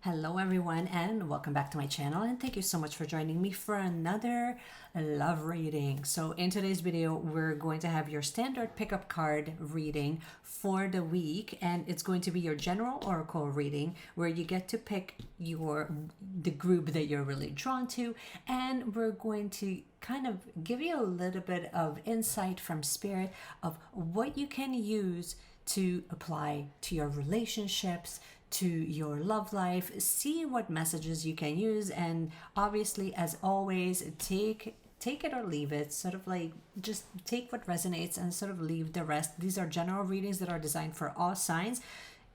Hello everyone and welcome back to my channel, and thank you so much for joining me for another love reading. So in today's video we're going to have your standard pickup card reading for the week, and it's going to be your general oracle reading where you get to pick the group that you're really drawn to, and we're going to kind of give you a little bit of insight from spirit of what you can use to apply to your relationships, to your love life. See what messages you can use, and obviously, as always, take it or leave it. Sort of like just take what resonates and sort of leave the rest. These are general readings that are designed for all signs.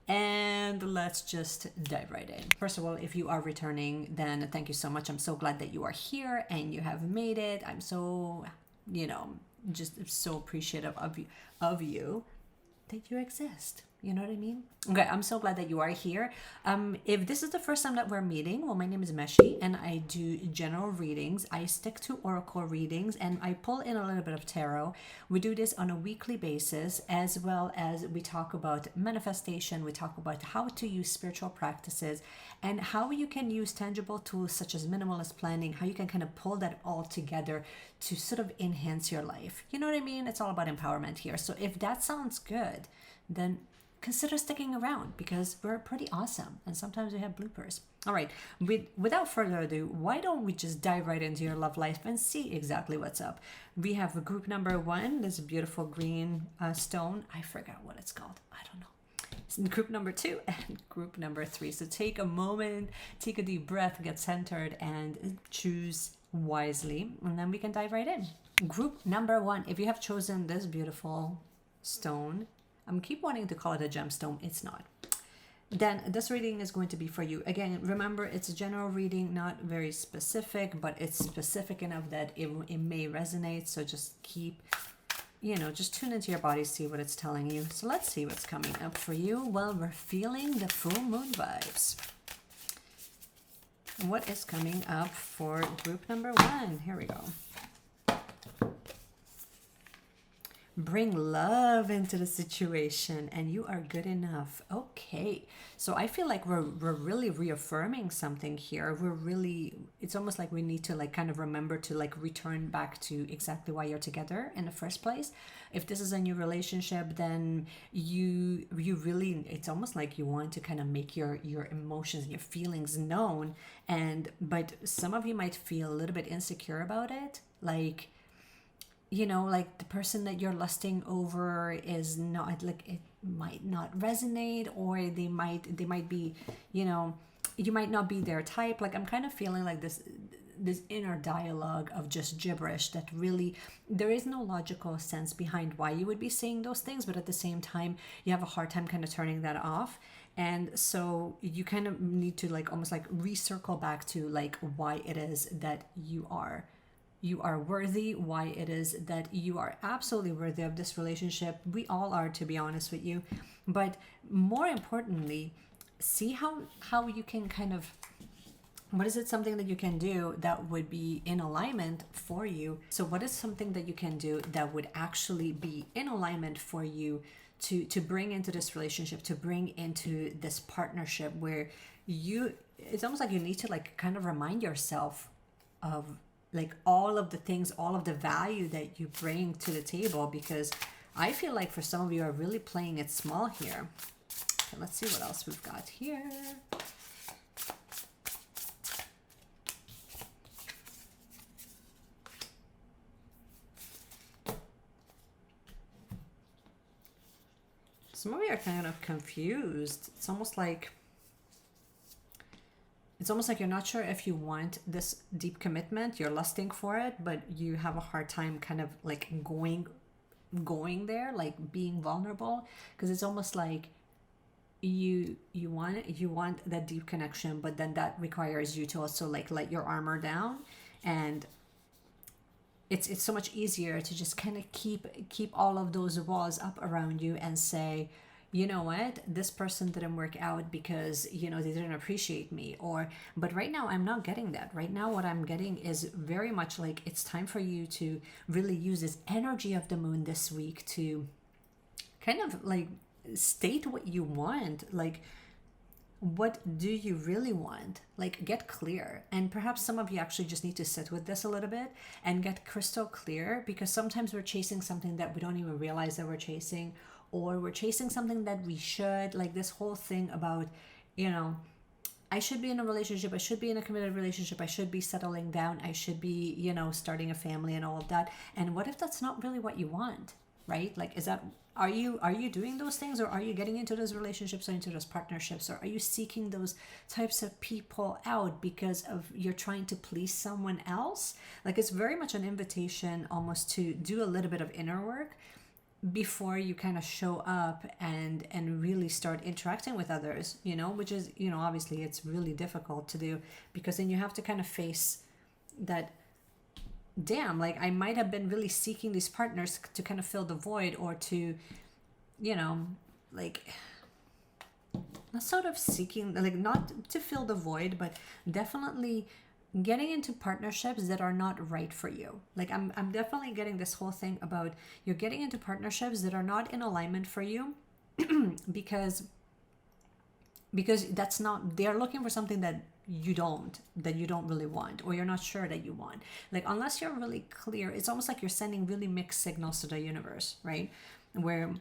And let's just dive right in. First of all, if you are returning, then thank you so much. I'm so glad that you are here and you have made it. I'm so, just so appreciative of you that you exist. You know what I mean? Okay, I'm so glad that you are here. If this is the first time that we're meeting, well, my name is Meshi and I do general readings. I stick to oracle readings and I pull in a little bit of tarot. We do this on a weekly basis, as well as we talk about manifestation. We talk about how to use spiritual practices and how you can use tangible tools such as minimalist planning, how you can kind of pull that all together to sort of enhance your life. You know what I mean? It's all about empowerment here. So if that sounds good, then consider sticking around because we're pretty awesome and sometimes we have bloopers. All right, without further ado, why don't we just dive right into your love life and see exactly what's up. We have group number 1, this beautiful green stone. I forgot what it's called. I don't know. It's group number 2 and group number 3. So take a moment, take a deep breath, get centered, and choose wisely, and then we can dive right in. Group number 1, if you have chosen this beautiful stone, I keep wanting to call it a gemstone. It's not. Then this reading is going to be for you. Again, remember, it's a general reading, not very specific, but it's specific enough that it may resonate. So just keep, just tune into your body, see what it's telling you. So let's see what's coming up for you. Well, we're feeling the full moon vibes. What is coming up for group number 1? Here we go. Bring love into the situation and you are good enough. Okay, so I feel like we're really reaffirming something here. It's almost like we need to like kind of remember to like return back to exactly why you're together in the first place. If this is a new relationship, then you really, it's almost like you want to kind of make your emotions and your feelings known, but some of you might feel a little bit insecure about it, like the person that you're lusting over is not, like, it might not resonate, or they might be, you might not be their type. Like, I'm kind of feeling like this inner dialogue of just gibberish that really, there is no logical sense behind why you would be saying those things, but at the same time, you have a hard time kind of turning that off. And so you kind of need to like almost like recircle back to like why it is that you are worthy, why it is that you are absolutely worthy of this relationship. We all are, to be honest with you. But more importantly, see how you can kind of, what is it, something that you can do that would be in alignment for you? So what is something that you can do that would actually be in alignment for you to bring into this relationship, to bring into this partnership where it's almost like you need to like kind of remind yourself of like all of the things, all of the value that you bring to the table, because I feel like for some of you are really playing it small here. Okay, let's see what else we've got here. Some of you are kind of confused. It's almost like you're not sure if you want this deep commitment. You're lusting for it, but you have a hard time kind of like going there, like being vulnerable, because it's almost like you want that deep connection, but then that requires you to also like let your armor down, and it's so much easier to just kind of keep all of those walls up around you and say, you know what, this person didn't work out because they didn't appreciate me, but right now I'm not getting that. Right now what I'm getting is very much like it's time for you to really use this energy of the moon this week to kind of like state what you want. Like, what do you really want? Like, get clear. And perhaps some of you actually just need to sit with this a little bit and get crystal clear, because sometimes we're chasing something that we don't even realize that we're chasing, or we're chasing something that we should. Like this whole thing about, you know, I should be in a relationship, I should be in a committed relationship, I should be settling down, I should be, you know, starting a family and all of that. And what if that's not really what you want, right? Like, is that, are you doing those things, or are you getting into those relationships or into those partnerships, or are you seeking those types of people out because of you're trying to please someone else? Like, it's very much an invitation almost to do a little bit of inner work before you kind of show up and really start interacting with others, you know, which is, you know, obviously it's really difficult to do, because then you have to kind of face that, damn, like I might have been really seeking these partners to kind of fill the void, or to, you know, like not sort of seeking, like not to fill the void, but definitely getting into partnerships that are not right for you. Like I'm definitely getting this whole thing about you're getting into partnerships that are not in alignment for you because that's not, they're looking for something that you don't really want, or you're not sure that you want. Like, unless you're really clear, it's almost like you're sending really mixed signals to the universe, right? Where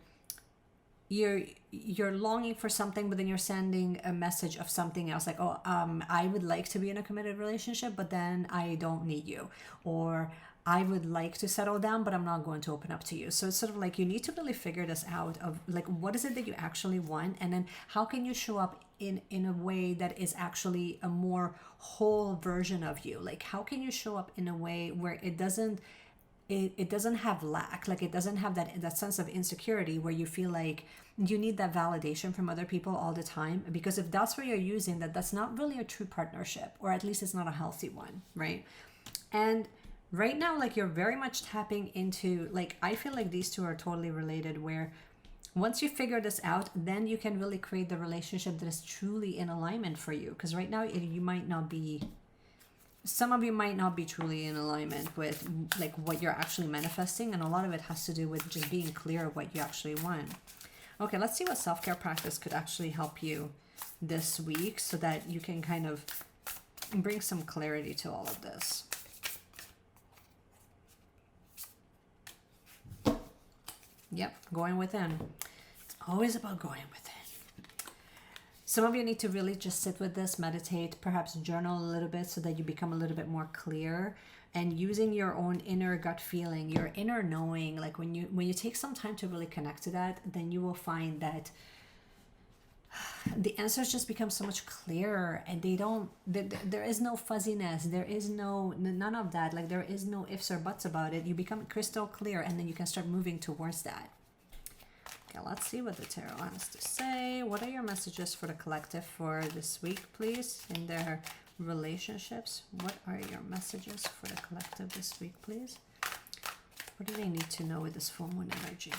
you're longing for something, but then you're sending a message of something else, like, oh, I would like to be in a committed relationship, but then I don't need you, or I would like to settle down, but I'm not going to open up to you. So it's sort of like you need to really figure this out of like, what is it that you actually want, and then how can you show up in a way that is actually a more whole version of you? Like, how can you show up in a way where it doesn't have lack, like it doesn't have that sense of insecurity where you feel like you need that validation from other people all the time? Because if that's what you're using, that's not really a true partnership, or at least it's not a healthy one, right? And right now, like, you're very much tapping into, like, I feel like these two are totally related, where once you figure this out, then you can really create the relationship that is truly in alignment for you. Because right now you might not be, some of you might not be truly in alignment with like what you're actually manifesting, and a lot of it has to do with just being clear of what you actually want. Okay, let's see what self-care practice could actually help you this week, so that you can kind of bring some clarity to all of this. Yep, going within. It's always about going within. Some of you need to really just sit with this, meditate, perhaps journal a little bit, so that you become a little bit more clear, and using your own inner gut feeling, your inner knowing. Like when you take some time to really connect to that, then you will find that the answers just become so much clearer, and there is no fuzziness, there is none of that. Like, there is no ifs or buts about it. You become crystal clear, and then you can start moving towards that. Okay, let's see what the tarot has to say. What are your messages for the collective for this week, please, in their relationships? What are your messages for the collective this week, please? What do they need to know with this full moon energy?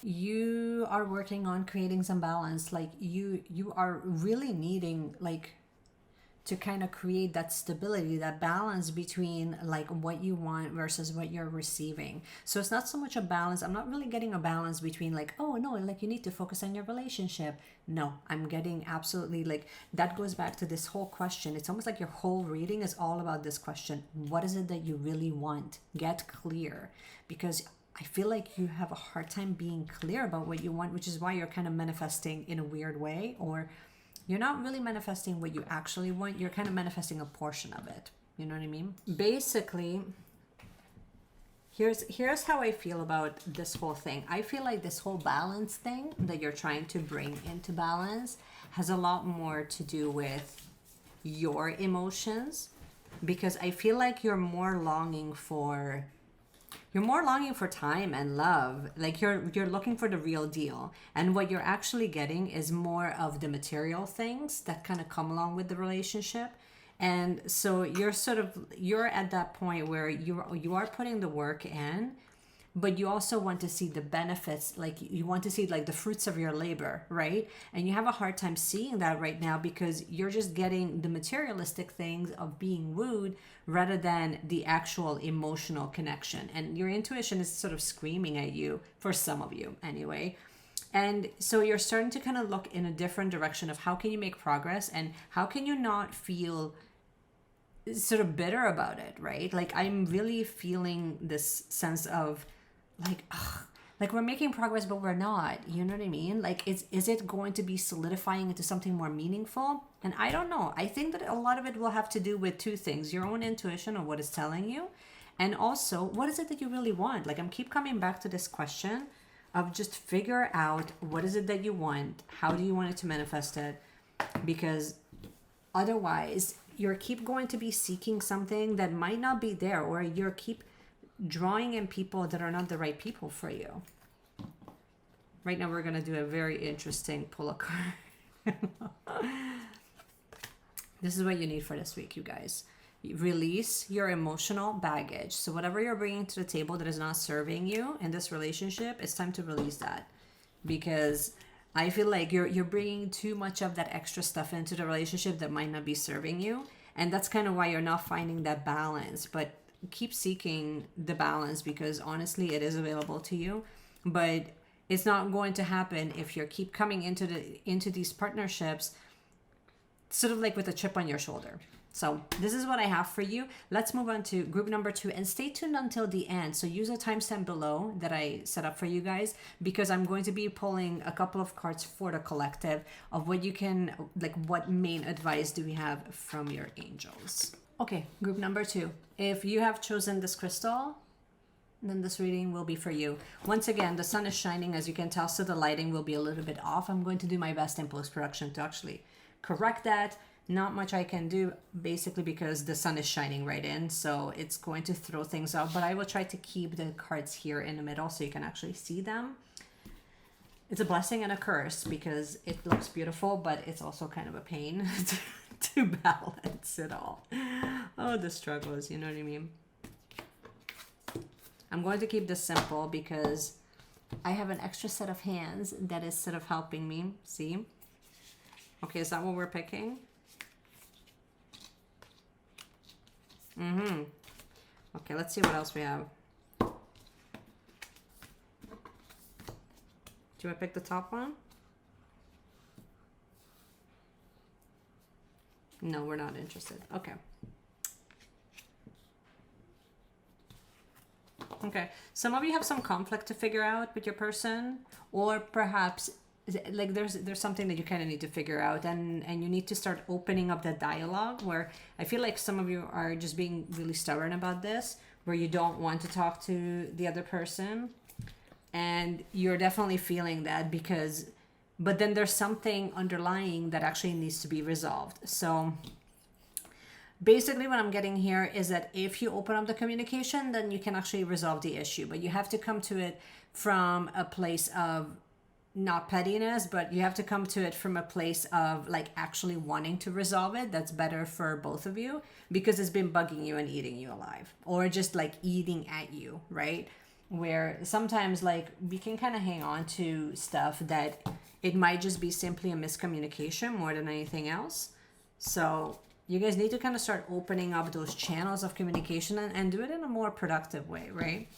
You are working on creating some balance. Like you are really needing, like, to kind of create that stability, that balance between like what you want versus what you're receiving. So it's not so much a balance. I'm not really getting a balance between like, oh no, like you need to focus on your relationship. No, I'm getting absolutely, like, that goes back to this whole question. It's almost like your whole reading is all about this question. What is it that you really want? Get clear, because I feel like you have a hard time being clear about what you want, which is why you're kind of manifesting in a weird way, or you're not really manifesting what you actually want. You're kind of manifesting a portion of it. You know what I mean? Basically, here's how I feel about this whole thing. I feel like this whole balance thing that you're trying to bring into balance has a lot more to do with your emotions, because I feel like you're more longing for time and love. Like you're looking for the real deal, and what you're actually getting is more of the material things that kind of come along with the relationship. And so you're at that point where you are putting the work in, but you also want to see the benefits, like you want to see like the fruits of your labor, right? And you have a hard time seeing that right now because you're just getting the materialistic things of being wooed rather than the actual emotional connection. And your intuition is sort of screaming at you, for some of you anyway. And so you're starting to kind of look in a different direction of how can you make progress and how can you not feel sort of bitter about it, right? Like I'm really feeling this sense of like, ugh, like we're making progress, but we're not. You know what I mean? Like, is it going to be solidifying into something more meaningful? And I don't know. I think that a lot of it will have to do with two things: your own intuition of what it's telling you, and also what is it that you really want. Like I'm keep coming back to this question of just figure out what is it that you want, how do you want it to manifest it, because otherwise you're keep going to be seeking something that might not be there, or you're keep drawing in people that are not the right people for you. Right now we're going to do a very interesting pull a card. This is what you need for this week, you guys. Release your emotional baggage. So whatever you're bringing to the table that is not serving you in this relationship, it's time to release that, because I feel like you're bringing too much of that extra stuff into the relationship that might not be serving you, and that's kind of why you're not finding that balance. But keep seeking the balance, because honestly it is available to you, but it's not going to happen if you keep coming into these partnerships sort of like with a chip on your shoulder. So this is what I have for you. Let's move on to group number 2, and stay tuned until the end. So use a timestamp below that I set up for you guys, because I'm going to be pulling a couple of cards for the collective of what you can, like what main advice do we have from your angels. Okay, group number 2. If you have chosen this crystal, then this reading will be for you. Once again, the sun is shining, as you can tell, so the lighting will be a little bit off. I'm going to do my best in post-production to actually correct that. Not much I can do, basically because the sun is shining right in, so it's going to throw things off, but I will try to keep the cards here in the middle so you can actually see them. It's a blessing and a curse because it looks beautiful, but it's also kind of a pain to balance it all. Oh, the struggles, you know what I mean? I'm going to keep this simple because I have an extra set of hands that is sort of helping me. See? Okay, is that what we're picking? Okay, let's see what else we have. Do you want to pick the top one? No, we're not interested. Okay. Okay, some of you have some conflict to figure out with your person, or perhaps like there's something that you kind of need to figure out, and you need to start opening up that dialogue, where I feel like some of you are just being really stubborn about this, where you don't want to talk to the other person, and you're definitely feeling that because, but then there's something underlying that actually needs to be resolved. So basically what I'm getting here is that if you open up the communication, then you can actually resolve the issue, but you have to come to it from a place of not pettiness, but you have to come to it from a place of like actually wanting to resolve it. That's better for both of you, because it's been bugging you and eating you alive, or just like eating at you, right? Where sometimes like we can kind of hang on to stuff that it might just be simply a miscommunication more than anything else. So you guys need to kind of start opening up those channels of communication and do it in a more productive way, right?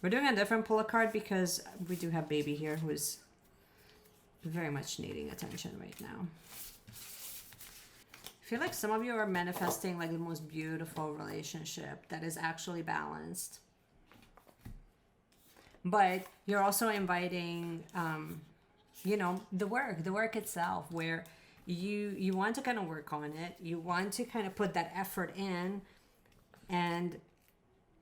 We're doing a different pull a card because we do have baby here who is very much needing attention right now. I feel like some of you are manifesting like the most beautiful relationship that is actually balanced. But you're also inviting, you know, the work itself, where you want to kind of work on it. You want to kind of put that effort in,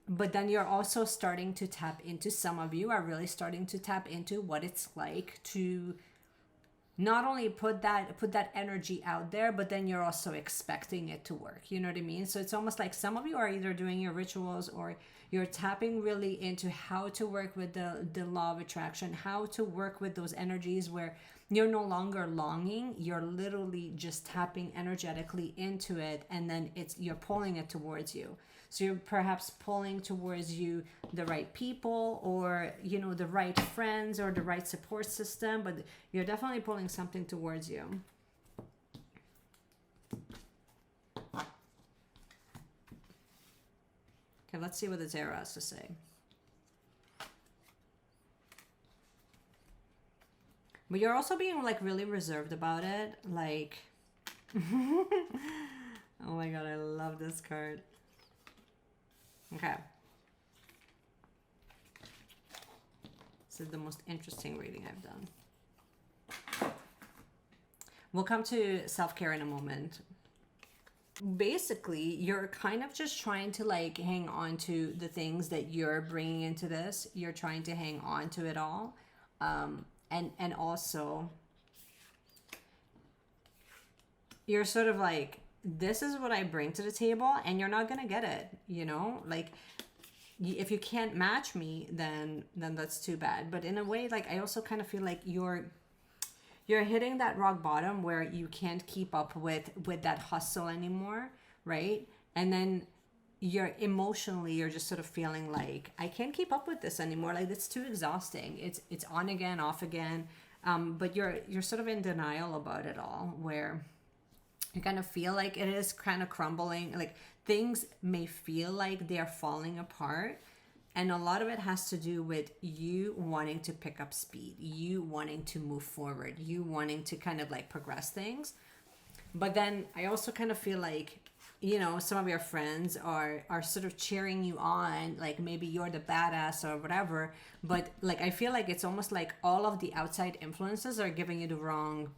but then you're also starting to tap into, some of you are really starting to tap into what it's like to not only put that energy out there, but then you're also expecting it to work. You know what I mean? So it's almost like some of you are either doing your rituals, or you're tapping really into how to work with the law of attraction, how to work with those energies where you're no longer longing, you're literally just tapping energetically into it, and then you're pulling it towards you. So you're perhaps pulling towards you the right people, or, you know, the right friends or the right support system, but you're definitely pulling something towards you. Okay, let's see what the tarot has to say. But you're also being like really reserved about it. Like, oh my God, I love this card. Okay. This is the most interesting reading I've done. We'll come to self-care in a moment. Basically, you're kind of just trying to like hang on to the things that you're bringing into this. You're trying to hang on to it all. And also you're sort of like, this is what I bring to the table, and you're not gonna get it, you know, like if you can't match me, then that's too bad. But in a way, like, I also kind of feel like you're hitting that rock bottom where you can't keep up with that hustle anymore, right? And then you're just sort of feeling like, I can't keep up with this anymore. Like, it's too exhausting. It's on again, off again. But you're sort of in denial about it all, where you kind of feel like it is kind of crumbling. Like, things may feel like they're falling apart. And a lot of it has to do with you wanting to pick up speed, you wanting to move forward, you wanting to kind of like progress things. But then I also kind of feel like, you know, some of your friends are sort of cheering you on, like maybe you're the badass or whatever. But like, I feel like it's almost like all of the outside influences are giving you the wrong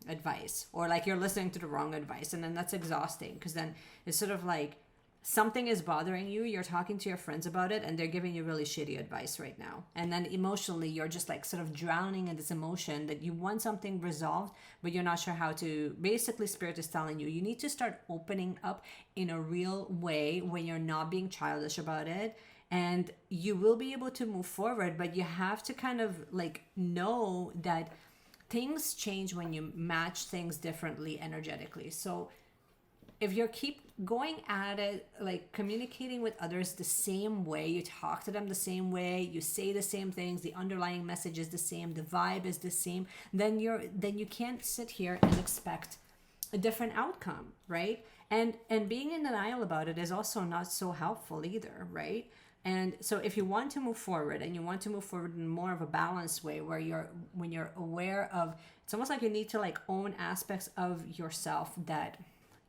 advice, or like you're listening to the wrong advice. And then that's exhausting, because then it's sort of like, something is bothering you, you're talking to your friends about it, and they're giving you really shitty advice right now. And then emotionally, you're just like sort of drowning in this emotion that you want something resolved, but you're not sure how to. Basically, Spirit is telling you, you need to start opening up in a real way when you're not being childish about it. And you will be able to move forward, but you have to kind of like know that things change when you match things differently energetically. So if you keep going at it, like communicating with others the same way, you talk to them the same way, you say the same things, the underlying message is the same, the vibe is the same, then you can't sit here and expect a different outcome, right? And being in denial about it is also not so helpful either, right? And so if you want to move forward, and you want to move forward in more of a balanced way, where when you're aware of, it's almost like you need to like own aspects of yourself, that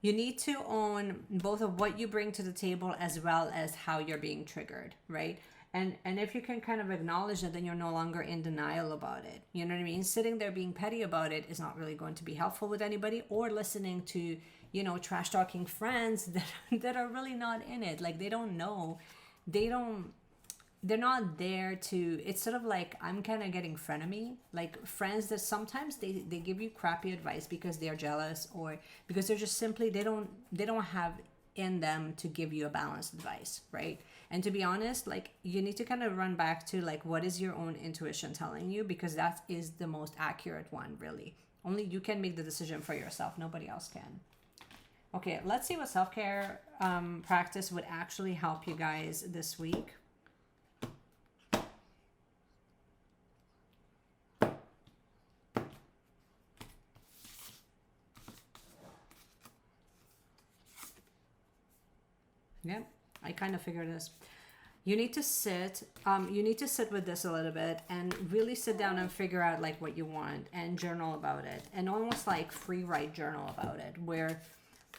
you need to own both of what you bring to the table as well as how you're being triggered, right? And if you can kind of acknowledge that, then you're no longer in denial about it. You know what I mean? Sitting there being petty about it is not really going to be helpful with anybody, or listening to, you know, trash talking friends that are really not in it. Like, they don't know. They're not there to, it's sort of like, I'm kind of getting frenemy, like friends that sometimes they give you crappy advice because they're jealous, or because they're just simply, they don't have in them to give you a balanced advice, right? And to be honest, like, you need to kind of run back to like, what is your own intuition telling you? Because that is the most accurate one, really. Only you can make the decision for yourself. Nobody else can. Okay, let's see what self-care practice would actually help you guys this week. Yeah, I kind of figured this. You need to sit with this a little bit, and really sit down and figure out like what you want, and journal about it, and almost like free write journal about it, where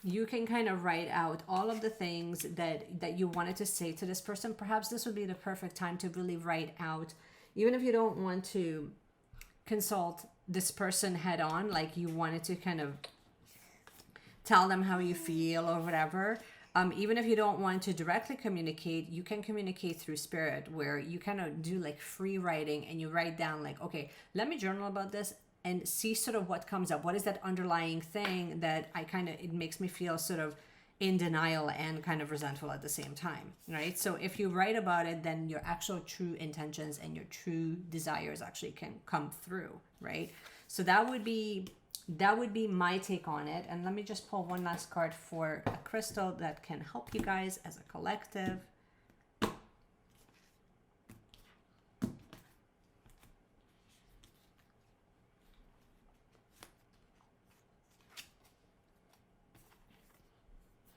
you can kind of write out all of the things that you wanted to say to this person. Perhaps this would be the perfect time to really write out, even if you don't want to consult this person head on, like you wanted to kind of tell them how you feel or whatever. Even if you don't want to directly communicate, you can communicate through spirit, where you kind of do like free writing, and you write down like, okay, let me journal about this and see sort of what comes up. What is that underlying thing that it makes me feel sort of in denial and kind of resentful at the same time, right? So if you write about it, then your actual true intentions and your true desires actually can come through, right? So that would be that would be my take on it. And let me just pull one last card for a crystal that can help you guys as a collective.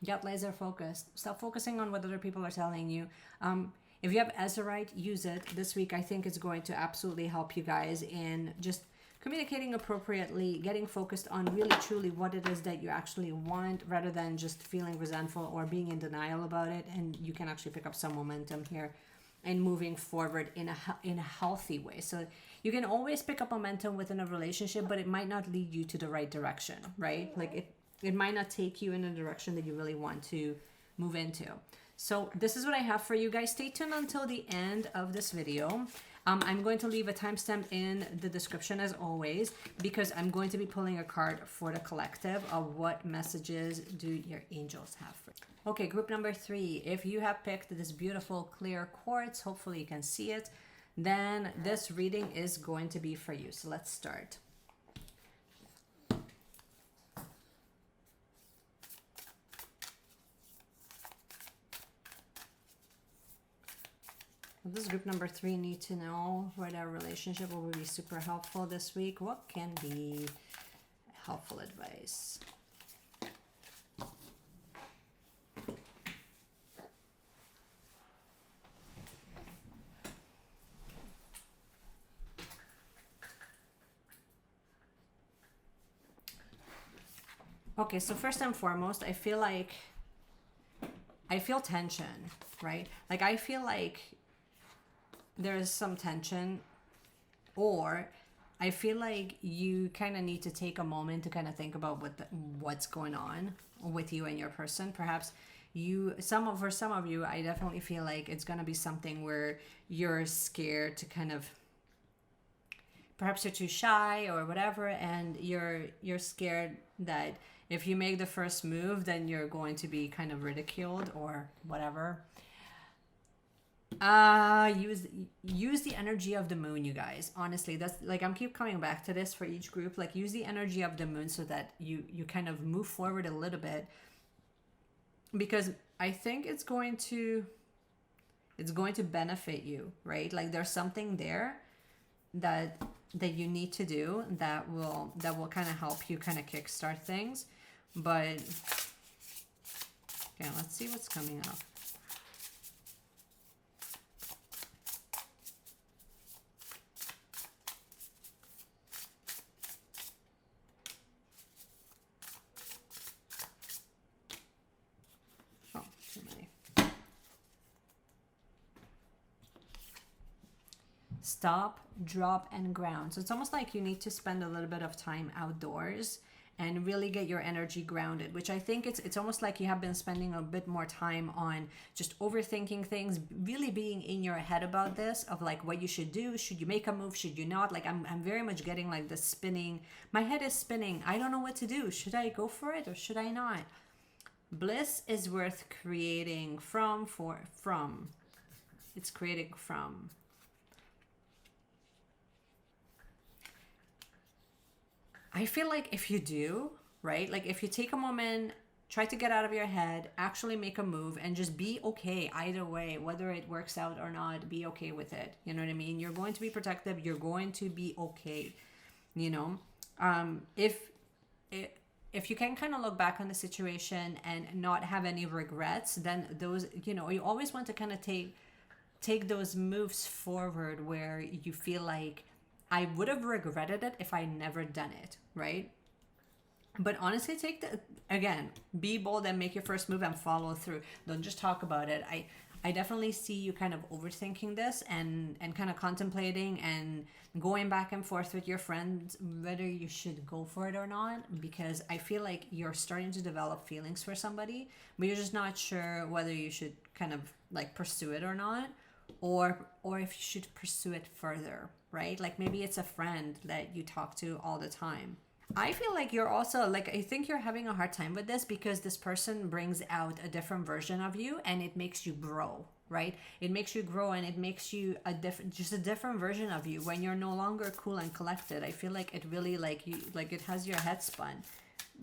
Get laser focused. Stop focusing on what other people are telling you. If you have Azurite, use it. This week, I think it's going to absolutely help you guys in just communicating appropriately, getting focused on really truly what it is that you actually want, rather than just feeling resentful or being in denial about it. And you can actually pick up some momentum here and moving forward in a healthy way. So you can always pick up momentum within a relationship, but it might not lead you to the right direction, right? Like it might not take you in a direction that you really want to move into. So this is what I have for you guys. Stay tuned until the end of this video. I'm going to leave a timestamp in the description as always, because I'm going to be pulling a card for the collective of what messages do your angels have for you. Okay, group number 3. If you have picked this beautiful clear quartz, hopefully you can see it, then this reading is going to be for you. So let's start. What does group number 3 need to know for their relationship? What would be super helpful this week? What can be helpful advice? Okay, so first and foremost, I feel tension, right? Like I feel like there is some tension, or I feel like you kind of need to take a moment to kind of think about what's going on with you and your person. Perhaps for some of you, I definitely feel like it's going to be something where you're scared to kind of, perhaps you're too shy or whatever, and you're scared that if you make the first move, then you're going to be kind of ridiculed or whatever. Use the energy of the moon, you guys. Honestly, that's like, I'm keep coming back to this for each group. Like, use the energy of the moon so that you kind of move forward a little bit, because I think it's going to benefit you, right? Like there's something there that you need to do that will kind of help you kind of kickstart things. But okay, let's see what's coming up. Stop, drop, and ground. So it's almost like you need to spend a little bit of time outdoors and really get your energy grounded, which I think it's almost like you have been spending a bit more time on just overthinking things, really being in your head about this, of like what you should do. Should you make a move? Should you not? Like I'm very much getting like the spinning. My head is spinning. I don't know what to do. Should I go for it or should I not? Bliss is worth creating from. It's creating from. I feel like if you do, right? Like if you take a moment, try to get out of your head, actually make a move, and just be okay either way, whether it works out or not, be okay with it. You know what I mean? You're going to be protective. You're going to be okay. You know, if you can kind of look back on the situation and not have any regrets, then those, you know, you always want to kind of take those moves forward where you feel like, I would have regretted it if I never done it, right? But honestly, be bold and make your first move and follow through. Don't just talk about it. I definitely see you kind of overthinking this and kind of contemplating and going back and forth with your friends whether you should go for it or not, because I feel like you're starting to develop feelings for somebody, but you're just not sure whether you should kind of like pursue it or not, or if you should pursue it further, right? Like maybe it's a friend that you talk to all the time. I feel like you're also like, I think you're having a hard time with this because this person brings out a different version of you and it makes you grow, right? It makes you grow, and it makes you just a different version of you when you're no longer cool and collected. I feel like it really like you, like it has your head spun,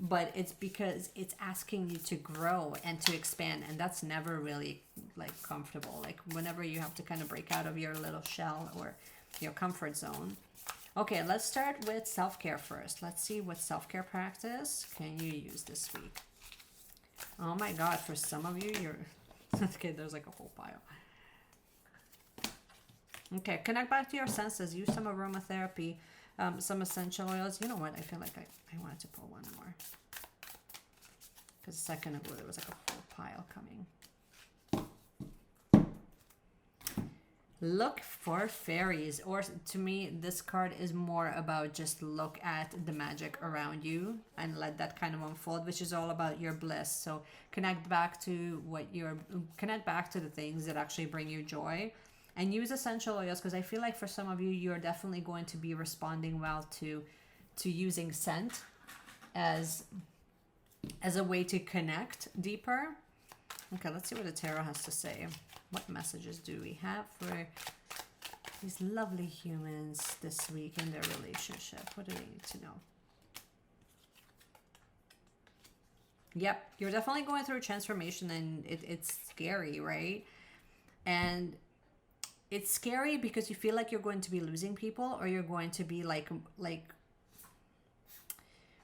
but it's because it's asking you to grow and to expand, and that's never really like comfortable. Like whenever you have to kind of break out of your little shell or your comfort zone. Okay, let's start with self-care first. Let's see what self-care practice can you use this week. Oh my God, for some of you, you're... Okay, there's like a whole pile. Okay, connect back to your senses. Use some aromatherapy, some essential oils. You know what? I feel like I wanted to pull one more. Because a second ago, there was like a whole pile coming. Look for fairies, or to me this card is more about just look at the magic around you and let that kind of unfold, which is all about your bliss. So connect back to the things that actually bring you joy, and use essential oils, because I feel like for some of you, you're definitely going to be responding well to using scent as a way to connect deeper. Okay, let's see what the tarot has to say. What messages do we have for these lovely humans this week in their relationship? What do they need to know? Yep, you're definitely going through a transformation, and it's scary, right? And it's scary because you feel like you're going to be losing people, or you're going to be like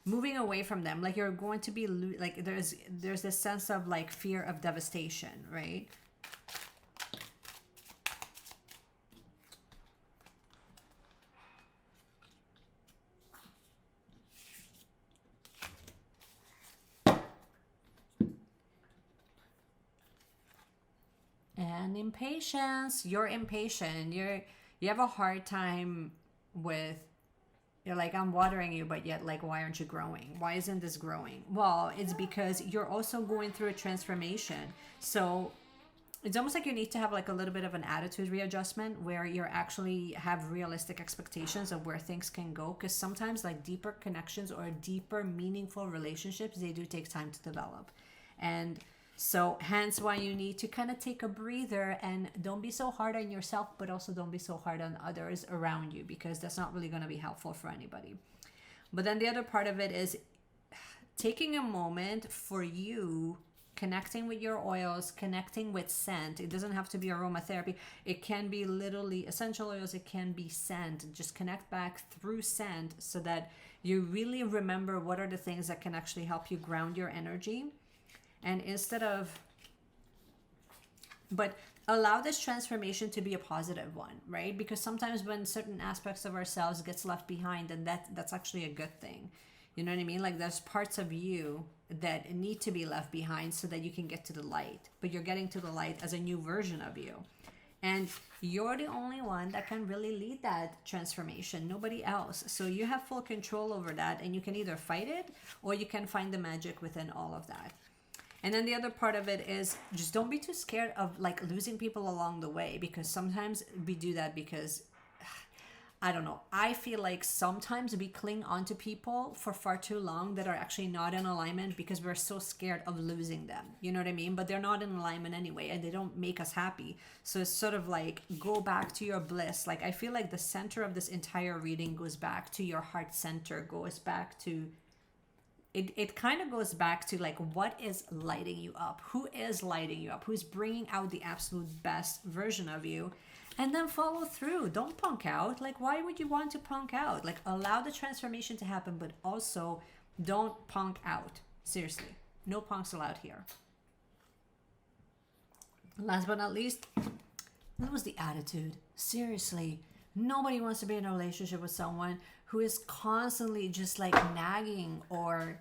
moving away from them. Like you're going to be like there's this sense of like fear of devastation, right? And impatience. You're impatient. You have a hard time with, you're like, I'm watering you, but yet like, why aren't you growing? Why isn't this growing? Well, it's because you're also going through a transformation. So it's almost like you need to have like a little bit of an attitude readjustment, where you actually have realistic expectations of where things can go. Because sometimes like deeper connections or deeper meaningful relationships, they do take time to develop. And so hence why you need to kind of take a breather, and don't be so hard on yourself, but also don't be so hard on others around you, because that's not really going to be helpful for anybody. But then the other part of it is taking a moment for you, connecting with your oils, connecting with scent. It doesn't have to be aromatherapy. It can be literally essential oils. It can be scent. Just connect back through scent so that you really remember what are the things that can actually help you ground your energy. And but allow this transformation to be a positive one, right? Because sometimes when certain aspects of ourselves gets left behind, then that's actually a good thing. You know what I mean? Like there's parts of you that need to be left behind so that you can get to the light. But you're getting to the light as a new version of you. And you're the only one that can really lead that transformation, nobody else. So you have full control over that, and you can either fight it or you can find the magic within all of that. And then the other part of it is just don't be too scared of like losing people along the way, because sometimes we do that because, I don't know, I feel like sometimes we cling onto people for far too long that are actually not in alignment because we're so scared of losing them. You know what I mean? But they're not in alignment anyway, and they don't make us happy. So it's sort of like, go back to your bliss. Like I feel like the center of this entire reading goes back to your heart center, goes back to it kind of goes back to like, what is lighting you up? Who is lighting you up? Who's bringing out the absolute best version of you? And then follow through. Don't punk out. Like, why would you want to punk out? Like, allow the transformation to happen, but also don't punk out. Seriously, no punks allowed here. Last but not least, that was the attitude. Seriously, nobody wants to be in a relationship with someone who is constantly just like nagging, or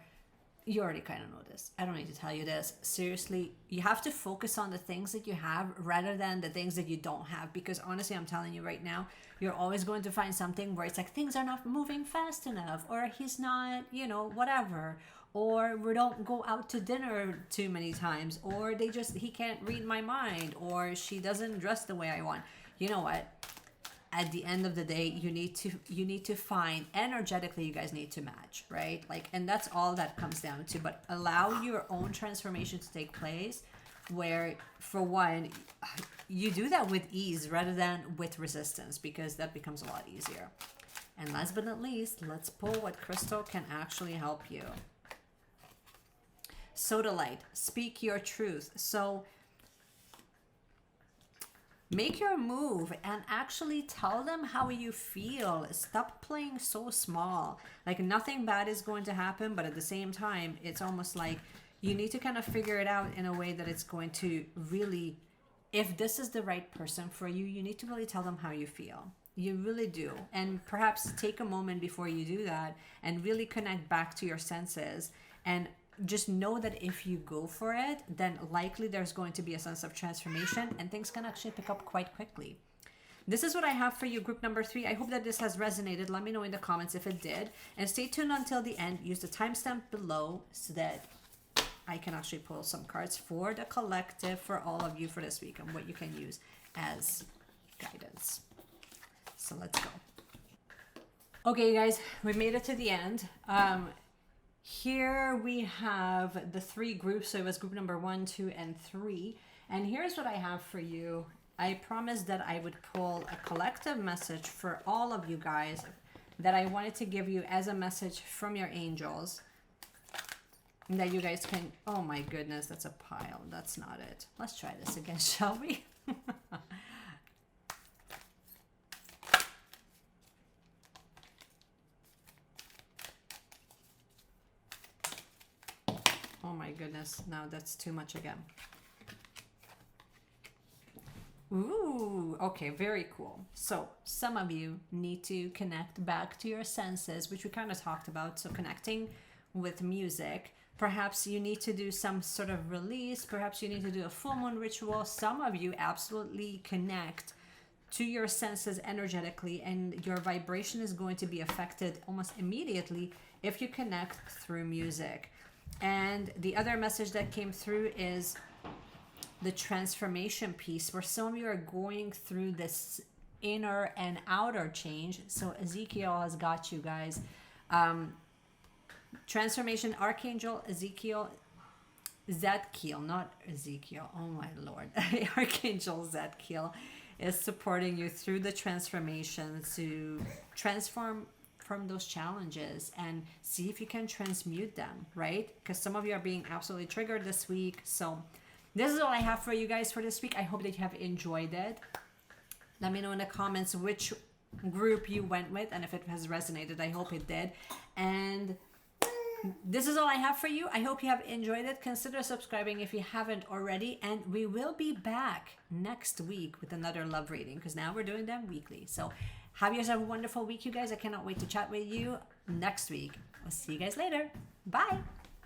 you already kind of know this. I don't need to tell you this. Seriously, you have to focus on the things that you have rather than the things that you don't have. Because honestly, I'm telling you right now, you're always going to find something where it's like things are not moving fast enough, or he's not, you know, whatever. Or we don't go out to dinner too many times, or he can't read my mind, or she doesn't dress the way I want. You know what? At the end of the day, you need to find energetically, you guys need to match, right? Like, and that's all that comes down to. But allow your own transformation to take place, where for one, you do that with ease rather than with resistance, because that becomes a lot easier. And last but not least, let's pull what crystal can actually help you. Sodalite, speak your truth. So make your move and actually tell them how you feel. Stop playing so small. Like nothing bad is going to happen, but at the same time, it's almost like you need to kind of figure it out in a way that it's going to really, if this is the right person for you, you need to really tell them how you feel. You really do. And perhaps take a moment before you do that and really connect back to your senses, and just know that if you go for it, then likely there's going to be a sense of transformation and things can actually pick up quite quickly. This is what I have for you, group number 3. I hope that this has resonated. Let me know in the comments if it did. And stay tuned until the end. Use the timestamp below so that I can actually pull some cards for the collective for all of you for this week and what you can use as guidance. So let's go. Okay, guys, we made it to the end. Here we have the 3 groups. So it was group number 1, 2, and 3. And here's what I have for you. I promised that I would pull a collective message for all of you guys that I wanted to give you as a message from your angels. And that you guys can, oh my goodness, that's a pile. That's not it. Let's try this again, shall we? Oh my goodness, now that's too much again. Ooh, okay, very cool. So some of you need to connect back to your senses, which we kind of talked about. So connecting with music. Perhaps you need to do some sort of release. Perhaps you need to do a full moon ritual. Some of you absolutely connect to your senses energetically, and your vibration is going to be affected almost immediately if you connect through music. And the other message that came through is the transformation piece, where some of you are going through this inner and outer change. So Ezekiel has got you guys. Transformation, Archangel Ezekiel, Zadkiel, not Ezekiel. Oh my Lord. Archangel Zadkiel is supporting you through the transformation to transform from those challenges and see if you can transmute them, right? Because some of you are being absolutely triggered this week. So this is all I have for you guys for this week. I hope that you have enjoyed it. Let me know in the comments which group you went with and if it has resonated. I hope it did. And this is all I have for you. I hope you have enjoyed it. Consider subscribing if you haven't already. And we will be back next week with another love reading, because now we're doing them weekly. So have yourself a wonderful week, you guys. I cannot wait to chat with you next week. I'll see you guys later. Bye.